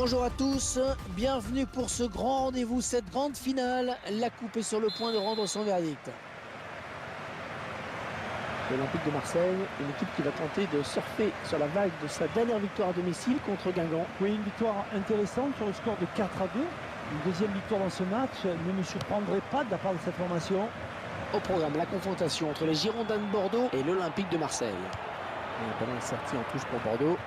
Bonjour à tous, bienvenue pour ce grand rendez-vous, cette grande finale. La coupe est sur le point de rendre son verdict. L'Olympique de Marseille, une équipe qui va tenter de surfer sur la vague de sa dernière victoire à domicile contre Guingamp. Oui, une victoire intéressante sur le score de 4-2. Une deuxième victoire dans ce match ne me surprendrait pas de la part de cette formation. Au programme, la confrontation entre les Girondins de Bordeaux et l'Olympique de Marseille. Et un ballon sorti en touche pour Bordeaux.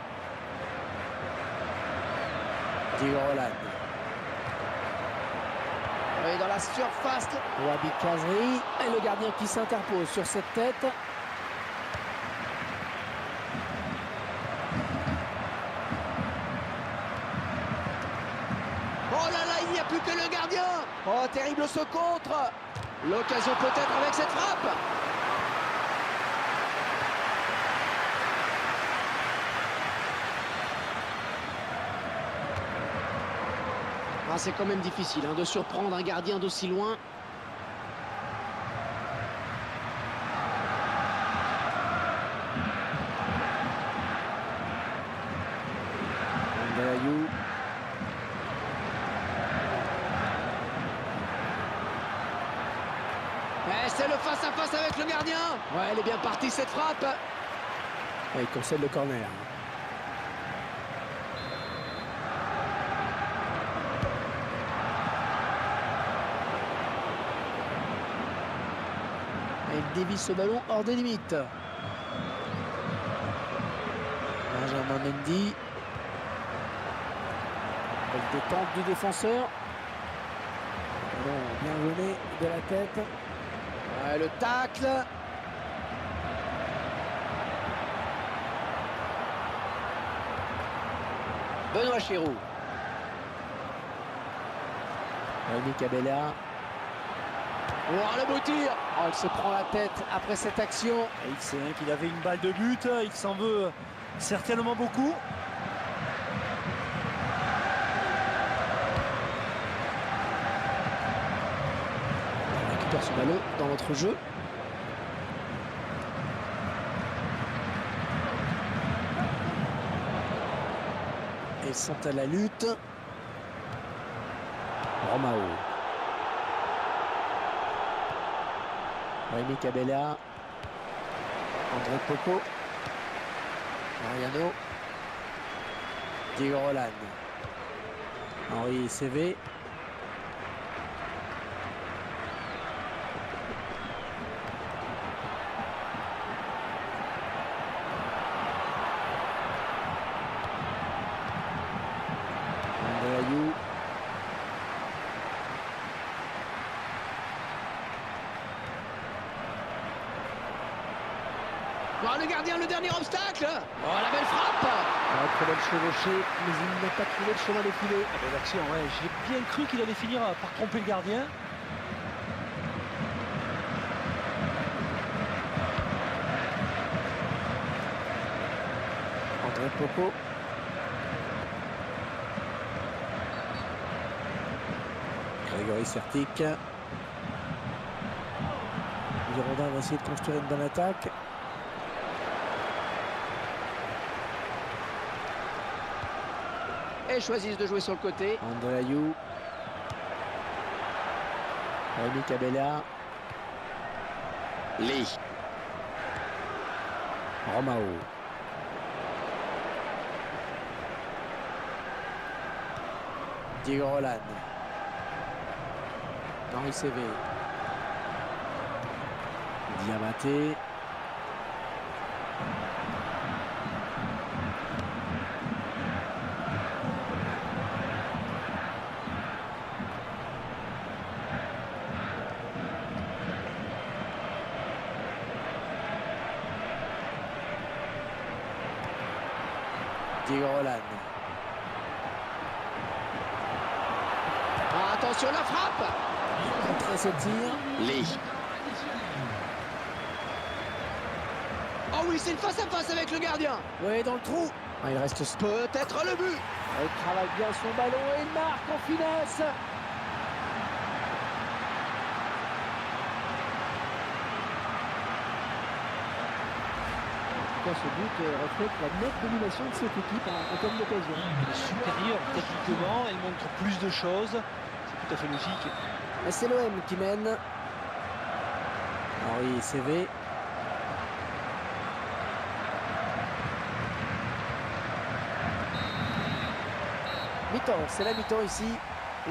Diego Roland. Et dans la surface, Wabi Kazri. Et le gardien qui s'interpose sur cette tête. Oh là là, il n'y a plus que le gardien. Oh, terrible ce contre. L'occasion peut-être avec cette frappe. Ah, c'est quand même difficile de surprendre un gardien d'aussi loin. Andayou. C'est le face-à-face avec le gardien. Ouais, elle est bien partie cette frappe. Ouais, il concède le corner. Il dévie ce ballon hors des limites. Benjamin Mendy. Belle détente du défenseur. Ballon bien volé de la tête. Ouais, le tacle. Benoît Chérou. Rémi Cabella. Oh, le beau tir. Oh, il se prend la tête après cette action. Et il sait qu'il avait une balle de but, il s'en veut certainement beaucoup. On récupère ce ballon dans notre jeu. Ils sont à la lutte. Romao. Rémi Cabella. André Poco. Mariano. Diego Roland. Henri CV. Andayou. Oh, le gardien, le dernier obstacle. Oh, la belle frappe. Oh, très belle chevauchée, mais il n'a pas trouvé le chemin des filets. Belle action, ouais. J'ai bien cru qu'il allait finir par tromper le gardien. André Poco. Grégory Sertic. Girondins va essayer de construire une bonne attaque. Et choisissent de jouer sur le côté. Andayou. Rémi Cabella. Lee. Romao. Diego Roland. Henri CV. Diabaté. Diego Roland. Ah, attention la frappe. Contre ce tir. Lee. Oh oui, c'est une face-à-face avec le gardien. Oui, dans le trou. Ah, il reste peut-être le but. Il travaille bien son ballon et il marque en finesse. cas, ce but reflète la nette domination de cette équipe en termes d'occasion. Elle est supérieure techniquement, elle montre plus de choses. C'est tout à fait logique. Et c'est l'OM qui mène. Henri CV. Mi-temps, c'est la mi-temps ici.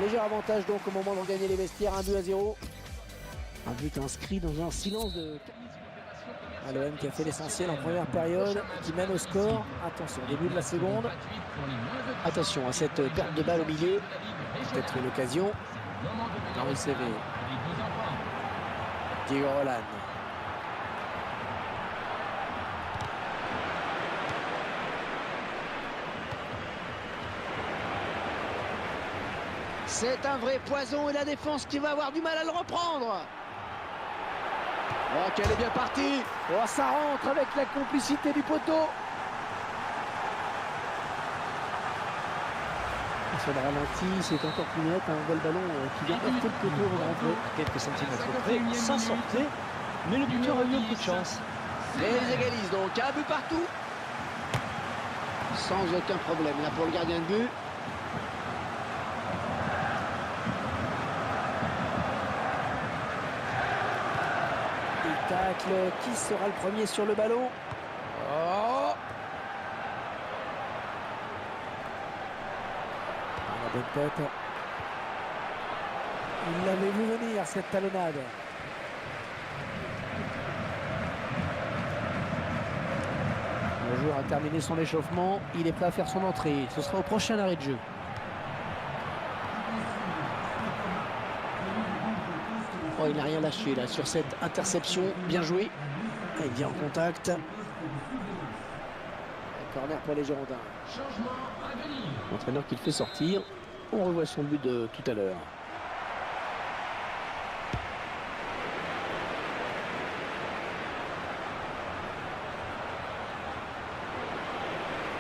Léger avantage donc au moment de regagner les vestiaires, 1-2-0. Un but inscrit dans un silence de... L'OM qui a fait l'essentiel en première période, qui mène au score. Attention, début de la seconde. Attention à cette perte de balle au milieu. Peut-être l'occasion. Henri CV. Diego Roland. C'est un vrai poison et la défense qui va avoir du mal à le reprendre. Oh, qu'elle est bien partie. Oh, ça rentre avec la complicité du poteau. Sur le ralenti, c'est encore plus net. Un bel ballon qui vient heurter le poteau au grand jeu. Quelques centimètres près, sans sortir, mais le buteur a eu un coup de chance. Et ils égalisent donc, un but partout. Sans aucun problème là pour le gardien de but. Il tacle, qui sera le premier sur le ballon? Oh! La bonne tête. Il l'avait vu venir cette talonnade. Le joueur a terminé son échauffement, il est prêt à faire son entrée. Ce sera au prochain arrêt de jeu. Oh, il n'a rien lâché là sur cette interception. Bien joué. Il vient en contact. Un corner pour les Girondins. L'entraîneur qui le fait sortir. On revoit son but de tout à l'heure.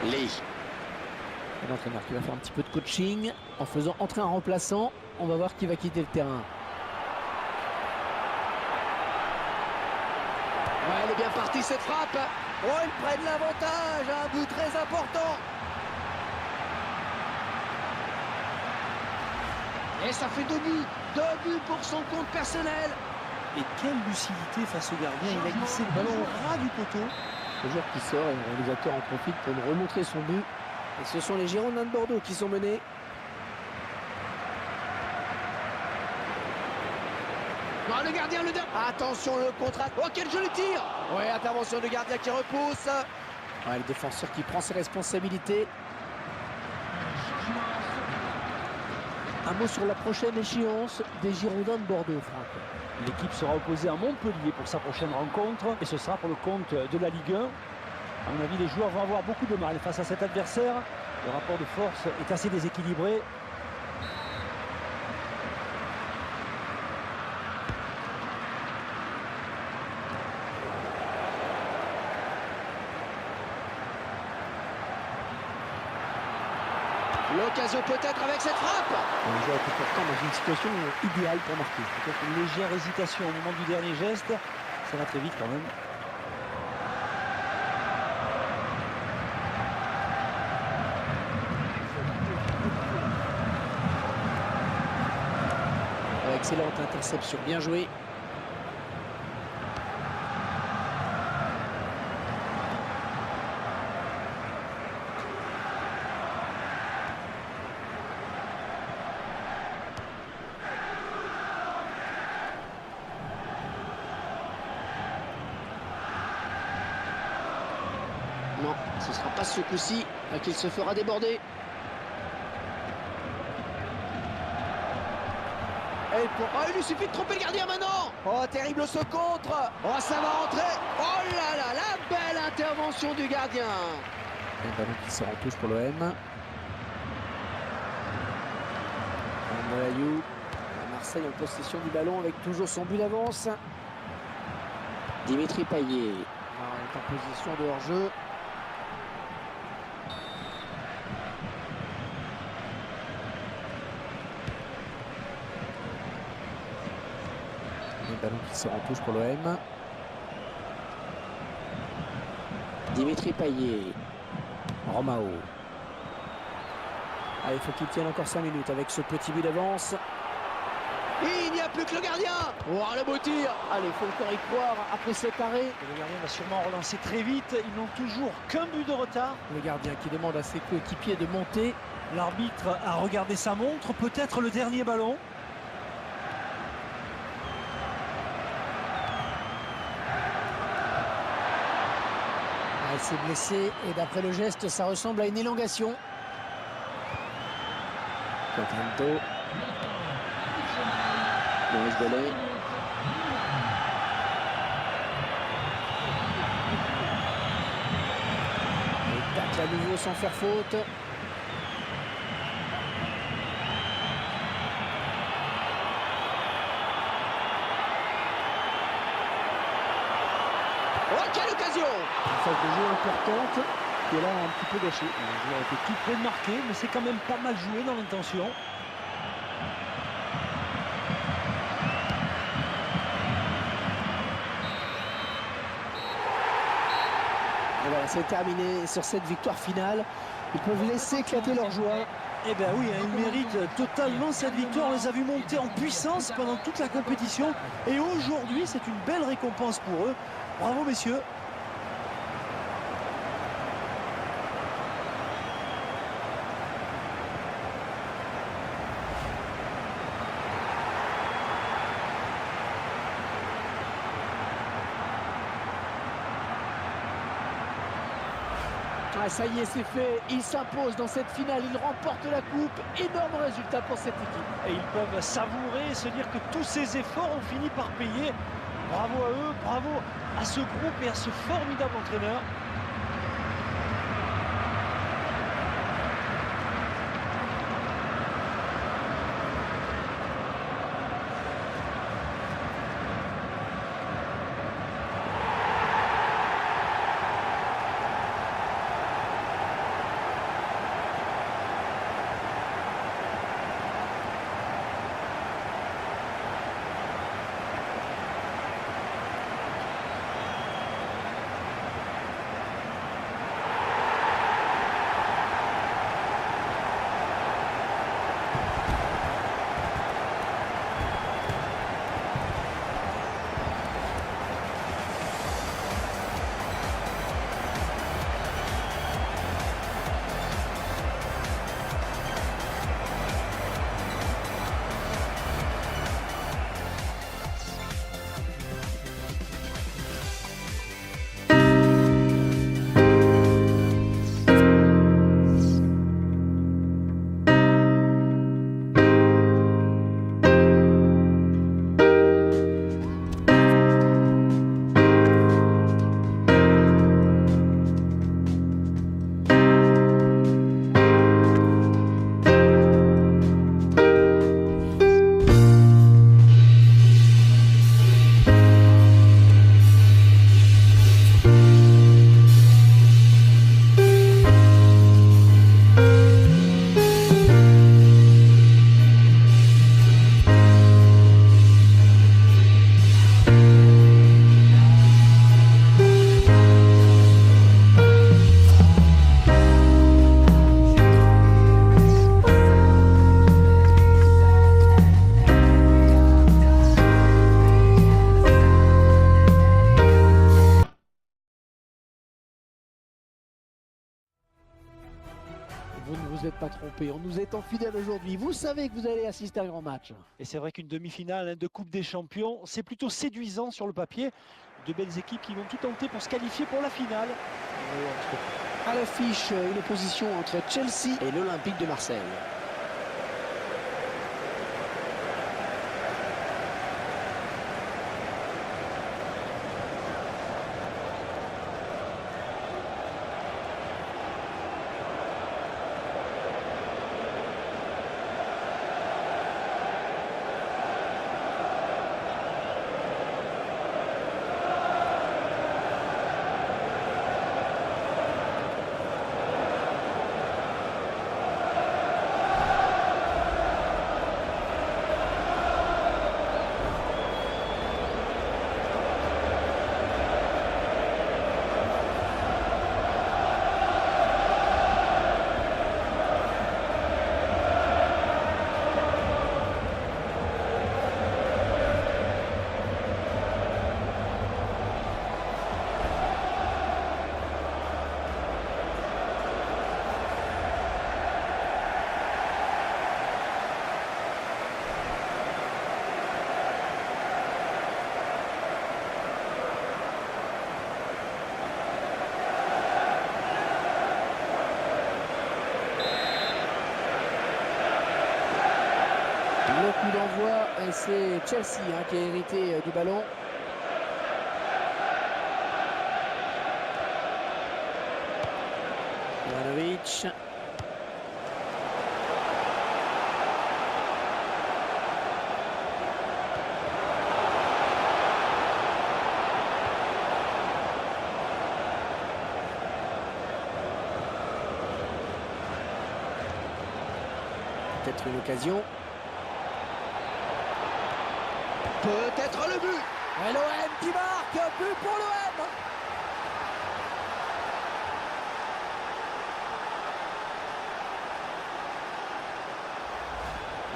Lee. L'entraîneur qui va faire un petit peu de coaching en faisant entrer un remplaçant. On va voir qui va quitter le terrain. Ouais, elle est bien partie cette frappe. Oh, ils prennent l'avantage. Un but très important. Et ça fait 2 buts. 2 buts pour son compte personnel. Et quelle lucidité face au gardien. Il a glissé le ballon au ras du poteau. Le joueur qui sort et le réalisateur en profite pour nous remontrer son but. Et ce sont les Girondins de Bordeaux qui sont menés. Non, le gardien le donne. Attention, le contre. Oh, quel joli tir. Ouais, intervention du gardien qui repousse. Ouais, le défenseur qui prend ses responsabilités. Un mot sur la prochaine échéance des Girondins de Bordeaux, Franck. L'équipe sera opposée à Montpellier pour sa prochaine rencontre et ce sera pour le compte de la Ligue 1. À mon avis, les joueurs vont avoir beaucoup de mal face à cet adversaire. Le rapport de force est assez déséquilibré. L'occasion peut-être avec cette frappe. Le joueur était pourtant dans une situation idéale pour marquer. Peut-être une légère hésitation au moment du dernier geste. Ça va très vite quand même. Excellente interception, bien joué. Non, ce ne sera pas ce coup-ci qu'il se fera déborder. Oh, il lui suffit de tromper le gardien maintenant. Oh, terrible ce contre. Oh, ça va rentrer. Oh là là, la belle intervention du gardien. Le ballon qui sort en touche pour l'OM. Ayou. Marseille en possession du ballon avec toujours son but d'avance. Dimitri Payet est en position de hors-jeu. Le ballon qui sort en touche pour l'OM. Dimitri Payet. Romao. Allez, il faut qu'il tienne encore 5 minutes avec ce petit but d'avance. Et il n'y a plus que le gardien. Oh, le beau tir. Allez, il faut encore y croire après cet arrêt. Et le gardien va sûrement relancer très vite. Ils n'ont toujours qu'un but de retard. Le gardien qui demande à ses coéquipiers de monter. L'arbitre a regardé sa montre. Peut-être le dernier ballon. Elle s'est blessée et d'après le geste, ça ressemble à une élongation. Coquinto. Maurice Bellet. Il tacle à nouveau sans faire faute. Oh, quelle occasion! Une phase de jeu importante qui est là un petit peu gâchée. Le joueur était tout près de marquer, mais c'est quand même pas mal joué dans l'intention. Et voilà, c'est terminé sur cette victoire finale. Ils peuvent laisser éclater leur joie. Eh bien oui, ils méritent totalement cette victoire. On les a vus monter en puissance pendant toute la compétition. Et aujourd'hui, c'est une belle récompense pour eux. Bravo messieurs. Ah, ça y est, c'est fait. Ils s'imposent dans cette finale. Ils remportent la coupe. Énorme résultat pour cette équipe. Et ils peuvent savourer et se dire que tous ces efforts ont fini par payer. Bravo à eux, bravo à ce groupe et à ce formidable entraîneur. Vous ne vous êtes pas trompé, en nous étant fidèles aujourd'hui, vous savez que vous allez assister à un grand match. Et c'est vrai qu'une demi-finale de Coupe des Champions, c'est plutôt séduisant sur le papier. De belles équipes qui vont tout tenter pour se qualifier pour la finale. À l'affiche, une opposition entre Chelsea et l'Olympique de Marseille. Et c'est Chelsea qui a hérité du ballon. Ivanovic. Peut-être une occasion. Peut-être le but. Et l'OM qui marque, but pour l'OM.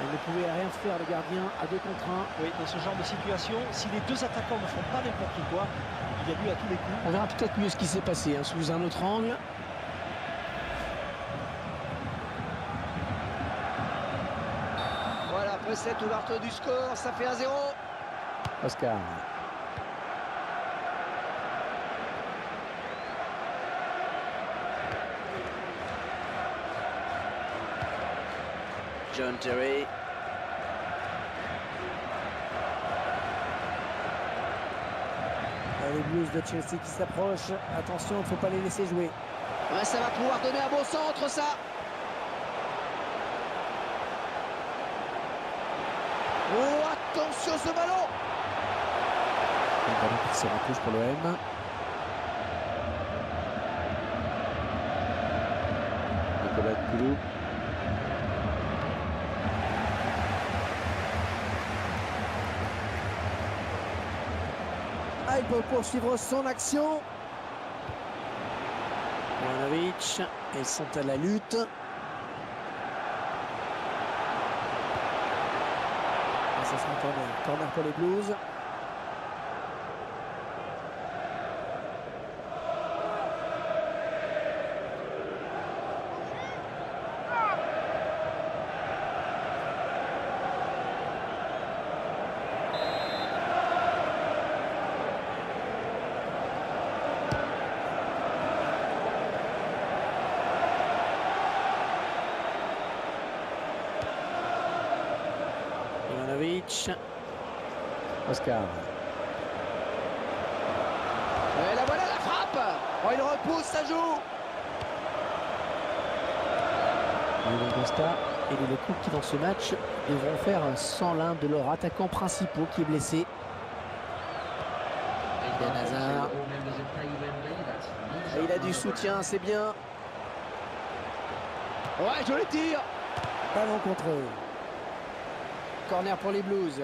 Il ne pouvait rien faire le gardien à 2 contre 1. Oui, dans ce genre de situation, si les deux attaquants ne font pas n'importe quoi, il y a but à tous les coups. On verra peut-être mieux ce qui s'est passé sous un autre angle. Voilà, après cette ouverture du score, ça fait 1-0. Oscar. John Terry. Les Blues de Chelsea qui s'approchent. Attention, il ne faut pas les laisser jouer. Ouais, ça va pouvoir donner un beau centre, ça. Oh, attention ce ballon. Le ballon qui sera touche pour l'OM. Nicolas Koulou. Il peut poursuivre son action. Ivanovic, ils sont à la lutte. Et ça sera un corner. Corner pour les Blues. Ivanovic. Oscar. Et la voilà la frappe. Oh, il repousse, ça joue. Le constat et les locaux qui dans ce match devront faire sans l'un de leurs attaquants principaux qui est blessé. Eden Hazard. Et il a du soutien, c'est bien. Ouais, joli tir. Ballon contre eux. Corner pour les Blues.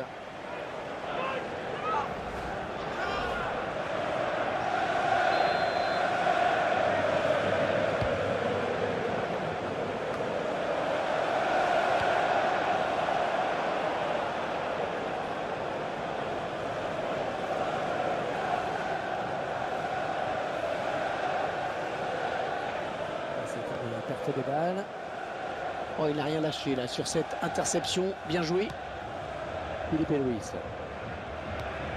C'est une perte de balle. Oh, il n'a rien lâché là sur cette interception. Bien joué. Philippe Luis.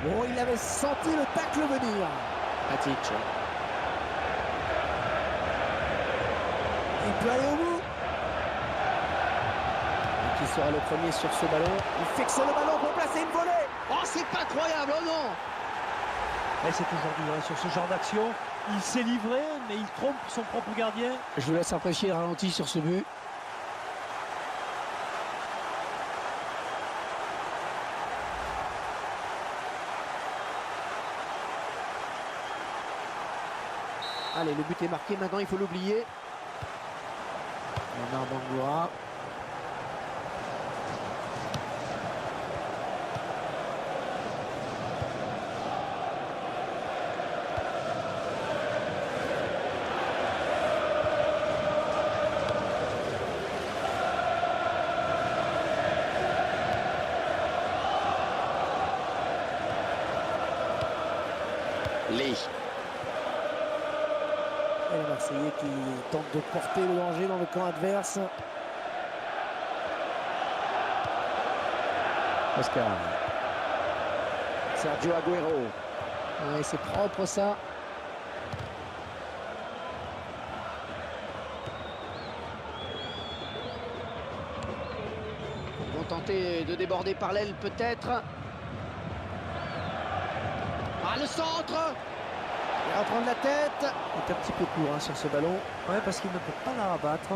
Oh, il avait senti le tacle venir. Matic. Il peut aller au bout. Et qui sera le premier sur ce ballon? Il fixe le ballon pour placer une volée. Oh, c'est pas croyable, oh non. Et c'est aujourd'hui sur ce genre d'action, il s'est livré, mais il trompe son propre gardien. Je vous laisse apprécier le ralenti sur ce but. Allez, le but est marqué, maintenant il faut l'oublier. Bernard Bangoura. Lee. Et le Marseillais qui tente de porter le danger dans le camp adverse. Oscar. Sergio Agüero. Ouais, c'est propre ça. Ils vont tenter tenter de déborder par l'aile peut-être. Ah, le centre! Il va prendre la tête. Il est un petit peu court sur ce ballon. Ouais, parce qu'il ne peut pas la rabattre.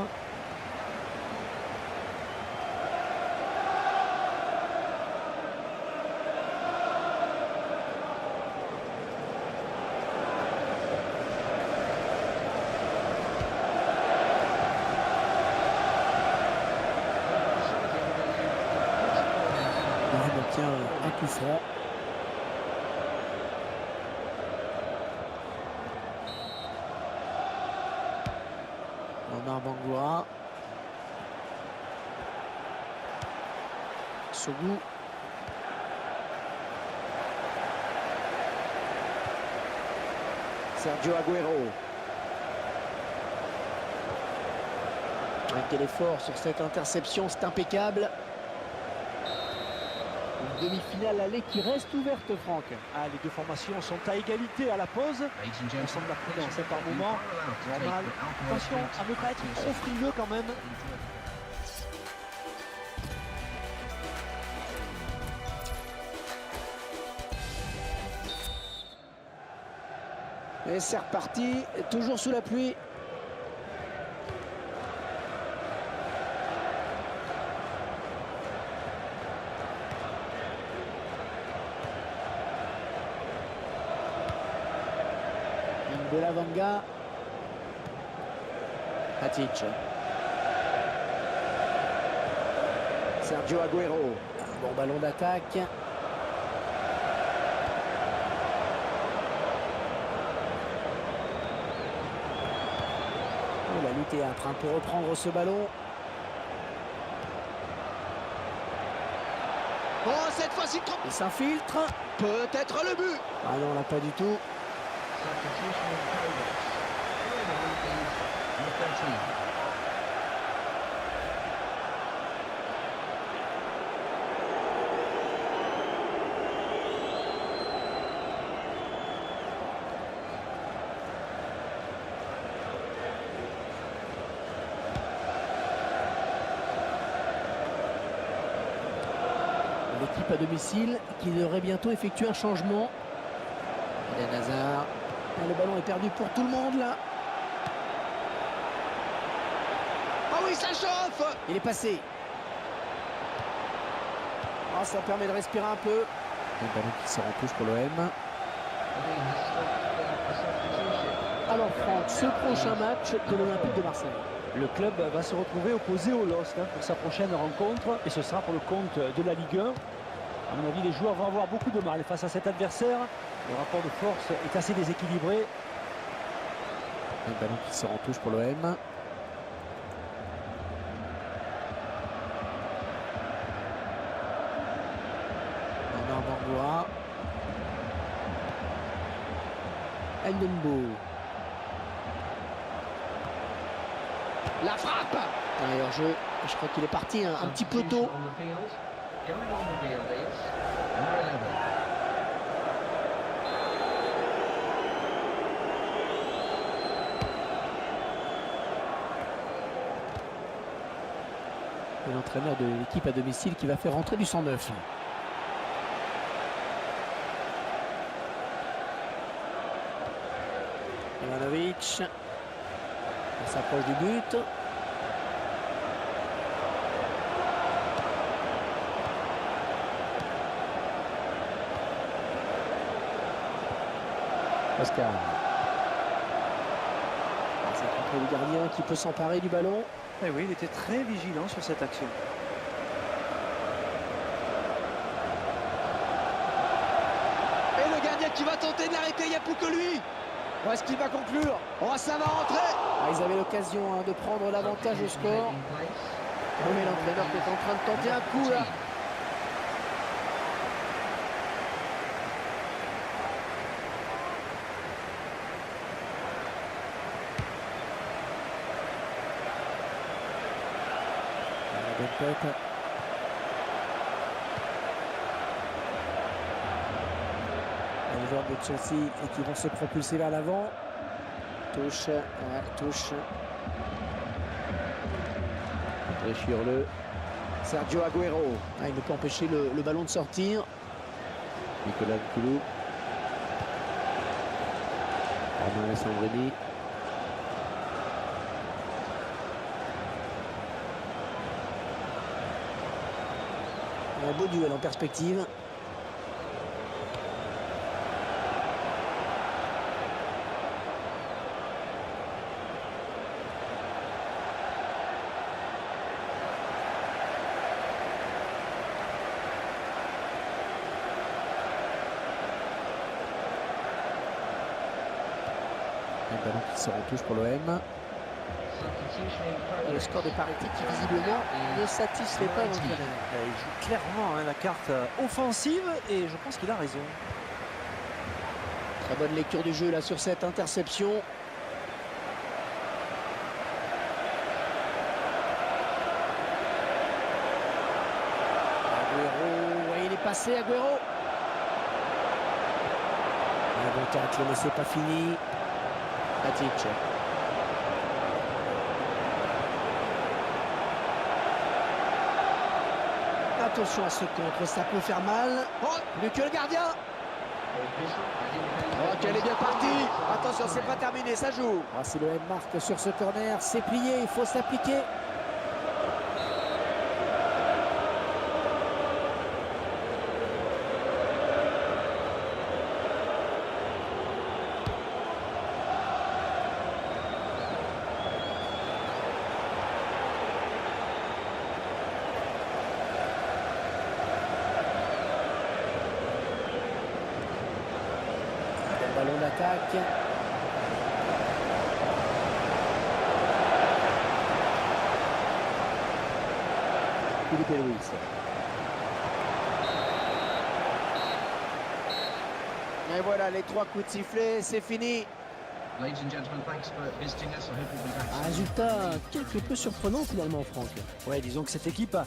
Il obtient un coup franc. Omar Bangoura. Sogou. Sergio Agüero. Quel effort sur cette interception, c'est impeccable. Une demi-finale aller qui reste ouverte, Franck. Ah, les deux formations sont à égalité à la pause. On semble la prudence par moment. Normal. Attention à ne pas être trop frileux quand même. Et c'est reparti, toujours sous la pluie. De la Vanga. Hatic. Sergio Agüero. Un bon ballon d'attaque. La lutte est en train pour reprendre ce ballon. Oh, cette fois-ci, trop. Il s'infiltre. Peut-être le but. Ah non, là pas du tout. L'équipe à domicile qui devrait bientôt effectuer un changement. Eden Hazard. Et le ballon est perdu pour tout le monde là. Ah oui, ça chauffe. Il est passé. Ah, ça permet de respirer un peu. Le ballon qui sort en touche pour l'OM. Alors Franck, ce prochain match de l'Olympique de Marseille. Le club va se retrouver opposé au LOSC pour sa prochaine rencontre. Et ce sera pour le compte de la Ligue 1. À mon avis, les joueurs vont avoir beaucoup de mal face à cet adversaire. Le rapport de force est assez déséquilibré. Le ballon qui sort en touche pour l'OM. Omar Bangoura. Ndembo. La frappe. D'ailleurs, je crois qu'il est parti un petit peu tôt. Et l'entraîneur de l'équipe à domicile qui va faire rentrer du 109. Ivanovic. On s'approche du but. Oscar. C'est contre le gardien qui peut s'emparer du ballon. Et oui, il était très vigilant sur cette action. Et le gardien qui va tenter de l'arrêter, il n'y a plus que lui. Où est-ce qu'il va conclure? Oh, ça va rentrer. Ah, ils avaient l'occasion de prendre l'avantage au score. Oh, mais l'entraîneur qui est en train de tenter un coup là. La bonne tête. Les joueurs de Chelsea et qui vont se propulser vers l'avant. Touche, ouais, touche. Réchir-le. Sergio Agüero. Ah, il ne peut empêcher le ballon de sortir. Nicolas Nkoulou. Romain Alessandrini. Un beau duel en perspective. Un ballon qui sort en touche pour l'OM. Et le score de parité qui visiblement ne satisfait pas l'entraîneur. Il joue clairement la carte offensive et je pense qu'il a raison. Très bonne lecture du jeu là sur cette interception. Agüero, ouais, il est passé Agüero. Un bon tacle, mais c'est pas fini. Matic. Attention à ce contre, ça peut faire mal. Oh, plus que le gardien. Ok, elle est bien partie. Attention, c'est pas terminé, ça joue. Ah, si l'OM marque sur ce corner, c'est plié, il faut s'appliquer. Ballon d'attaque. Philippe Luis. Et voilà, les 3 coups de sifflet, c'est fini. Un résultat quelque peu surprenant finalement, Franck. Ouais, disons que cette équipe a